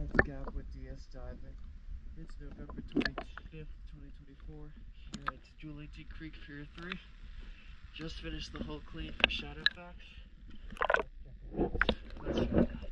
Lance Gap with DS Diving. It's November 25th, 2024, here at Julian Creek, Pier 3. Just finished the hull clean for Shadow Fax. Let's check it out.